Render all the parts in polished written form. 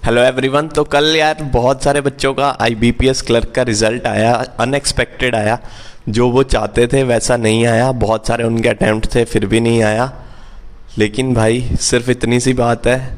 Hello everyone. तो कल यार बहुत सारे बच्चों का आईबीपीएस क्लर्क का रिज़ल्ट आया, अनएक्सपेक्टेड आया। जो वो चाहते थे वैसा नहीं आया। बहुत सारे उनके अटैम्प्ट थे फिर भी नहीं आया। लेकिन भाई सिर्फ इतनी सी बात है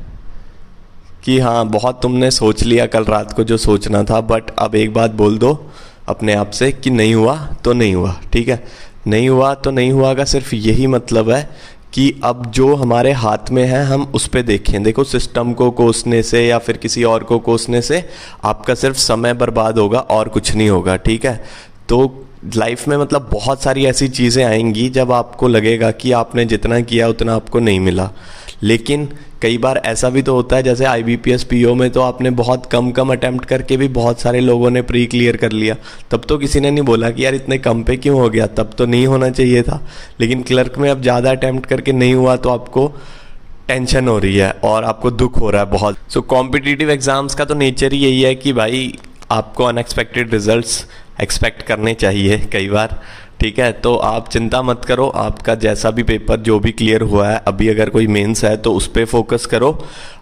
कि हाँ, बहुत तुमने सोच लिया कल रात को जो सोचना था, बट अब एक बात बोल दो अपने आप से कि नहीं हुआ तो नहीं हुआ। ठीक है, नहीं हुआ तो नहीं हुआ का सिर्फ यही मतलब है कि अब जो हमारे हाथ में है हम उस पर देखें। देखो, सिस्टम को कोसने से या फिर किसी और को कोसने से आपका सिर्फ समय बर्बाद होगा और कुछ नहीं होगा। ठीक है, तो लाइफ में मतलब बहुत सारी ऐसी चीज़ें आएंगी जब आपको लगेगा कि आपने जितना किया उतना आपको नहीं मिला। लेकिन कई बार ऐसा भी तो होता है, जैसे आईबीपीएस पीओ में तो आपने बहुत कम अटेम्प्ट करके भी बहुत सारे लोगों ने प्री क्लियर कर लिया। तब तो किसी ने नहीं बोला कि यार इतने कम पे क्यों हो गया, तब तो नहीं होना चाहिए था। लेकिन क्लर्क में अब ज़्यादा अटेम्प्ट करके नहीं हुआ तो आपको टेंशन हो रही है और आपको दुख हो रहा है बहुत। सो कॉम्पिटिटिव एग्जाम्स का तो नेचर ही यही है कि भाई आपको अनएक्सपेक्टेड रिजल्ट्स एक्सपेक्ट करने चाहिए कई बार। ठीक है, तो आप चिंता मत करो, आपका जैसा भी पेपर जो भी क्लियर हुआ है, अभी अगर कोई मेंस है तो उस पर फोकस करो।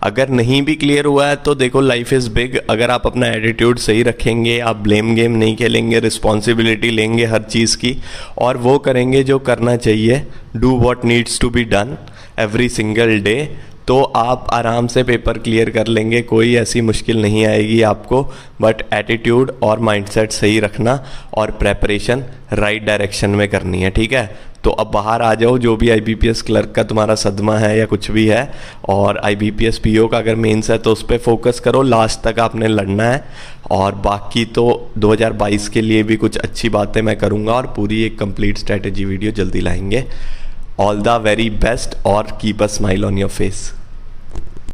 अगर नहीं भी क्लियर हुआ है तो देखो, लाइफ इज़ बिग। अगर आप अपना एटीट्यूड सही रखेंगे, आप ब्लेम गेम नहीं खेलेंगे, रिस्पॉन्सिबिलिटी लेंगे हर चीज़ की और वो करेंगे जो करना चाहिए, do what needs to be done every single day, तो आप आराम से पेपर क्लियर कर लेंगे। कोई ऐसी मुश्किल नहीं आएगी आपको। बट एटीट्यूड और माइंडसेट सही रखना और प्रेपरेशन राइट डायरेक्शन में करनी है। ठीक है, तो अब बाहर आ जाओ। जो भी आईबीपीएस क्लर्क का तुम्हारा सदमा है या कुछ भी है, और आईबीपीएस पीओ का अगर मेंस है तो उस पर फोकस करो। लास्ट तक आपने लड़ना है। और बाकी तो 2022 के लिए भी कुछ अच्छी बातें मैं करूँगा और पूरी एक कंप्लीट स्ट्रेटेजी वीडियो जल्दी लाएंगे। ऑल द वेरी बेस्ट और keep a smile on your face.